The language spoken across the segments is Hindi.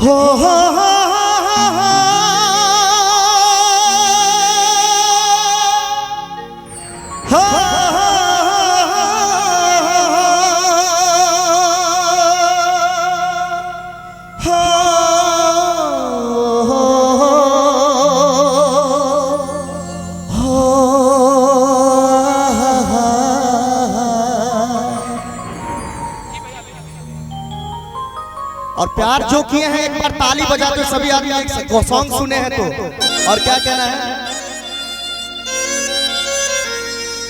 हो हो हो और प्यार जो किए हैं एक बार ताली बजाते सभी आदमी एक सॉन्ग सुने हैं तो और क्या कहना है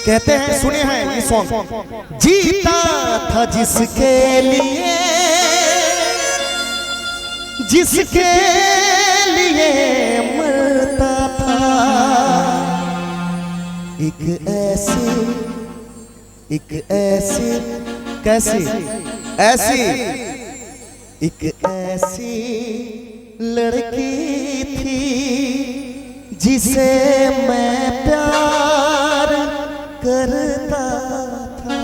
कहते हैं सुने हैं ये सॉन्ग। जीता था जिसके लिए मरता था एक ऐसी लड़की थी जिसे मैं प्यार करता था।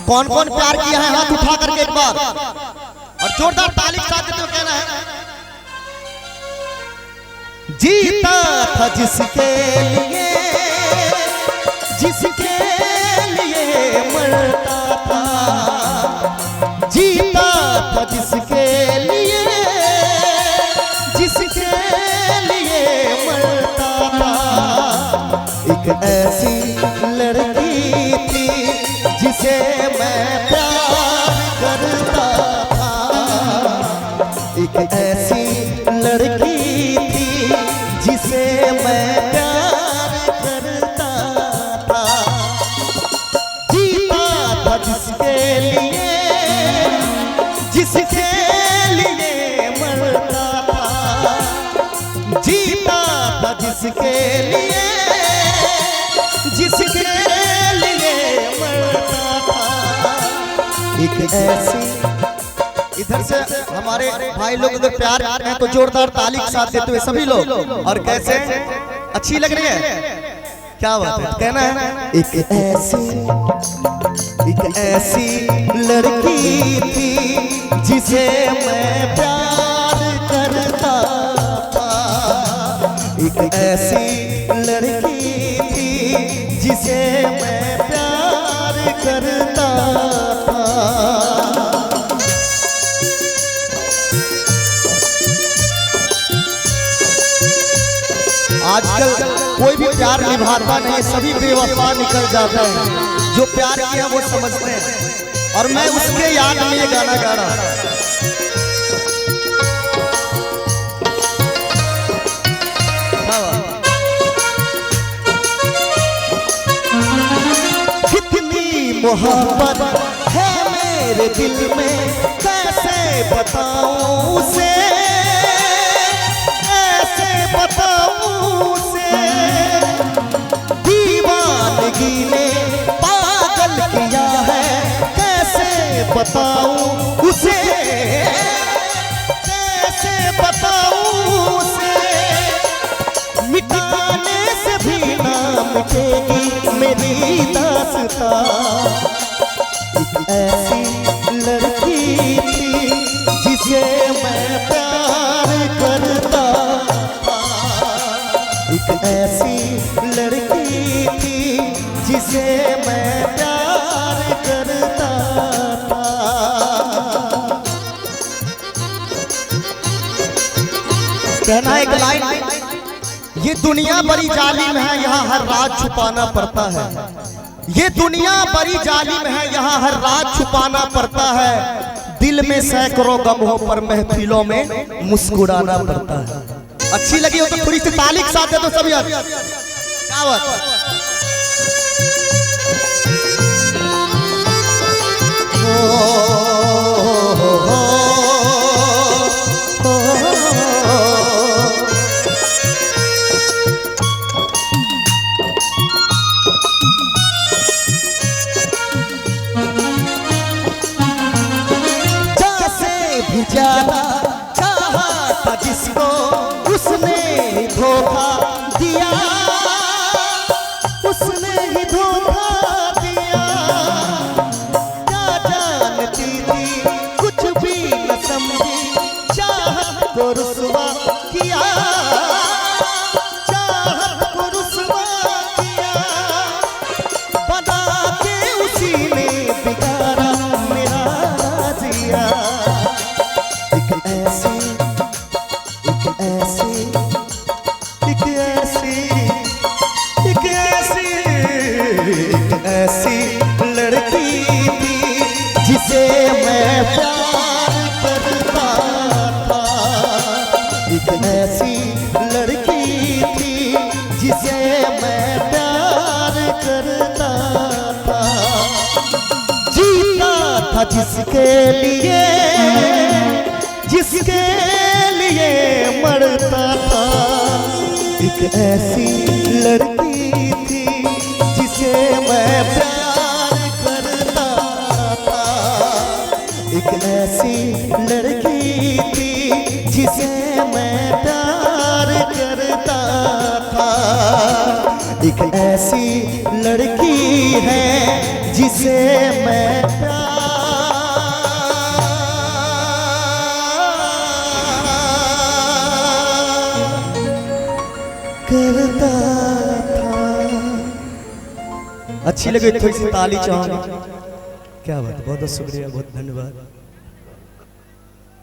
कौन कौन प्यार किया है हाथ उठा करके एक बार और जोरदार ताली के साथ तो कहना है। जीता था जिसके लिए मरता था। जीता था जिसके लिए मरता था। एक ऐसी लड़की थी जिसे मैं प्यार करता था। एक ऐसी लड़की थी जिसे मैं प्यार करता था। जीता था जिसके लिए मरता था। जीता था जिसके लिए मरता था। एक ऐसी इधर से हमारे भाई लोग अगर प्यार करते हैं तो जोरदार ताली के साथ देते हुए सभी लोग। और कैसे अच्छी लग रही है क्या बात है कहना है। एक ऐसी लड़की थी जिसे मैं प्यार करता था। एक ऐसी लड़की थी जिसे मैं प्यार करता था। आजकल कोई भी प्यार निभाता नहीं, सभी बेवफा निकल जाता है। जो प्यार किया वो समझते हैं और मैं उसके याद में ये गाना गा रहा हूं। कितनी मोहब्बत है मेरे दिल में कैसे बताऊं उसे, कैसे बताऊं उसे। दीवानगी ने पागल किया है कैसे बताऊं उसे, कैसे बताऊं उसे। मिटाने से भी ना मिटेगी मेरी दास्तां। एक ऐसी लड़की थी जिसे मैं प्यार करता था। एक ऐसी लड़की थी जिसे मैं प्यार करता था। कहना एक लाइन, ये दुनिया बड़ी जालिम है यहाँ हर राज छुपाना पड़ता है। ये दुनिया बड़ी जालिम है यहाँ हर राज छुपाना पड़ता है। दिल में सैकड़ों गम हो पर महफिलों में मुस्कुराना पड़ता है। अच्छी लगी हो तो थोड़ी सी ताली के साथ है तो सभी क्या बात है। ज्यादा चाहा था जिसको उसने ही धोखा दिया, उसने ही धोखा दिया। क्या जानती थी को रुसवा किया, चाहत को रुसवा किया, बना के उसी ने बिगाड़ा मेरा जिया। एक ऐसी एक ऐसी एक ऐसी एक ऐसी एक ऐसी लड़की थी जिसे मैं प्यार करता था। एक ऐसी लड़की थी जिसे मैं प्यार करता था। जीता था जिसके लिए मरता था। एक ऐसी लड़की थी जिसे मैं प्यार करता था। एक ऐसी लड़की थी जिसे मैं प्यार करता था। एक ऐसी लड़की है जिसे मैं प्यार करता था। अच्छी लगी थोड़ी सी ताली चाहूंगा। क्या बात, बहुत बहुत शुक्रिया, बहुत धन्यवाद।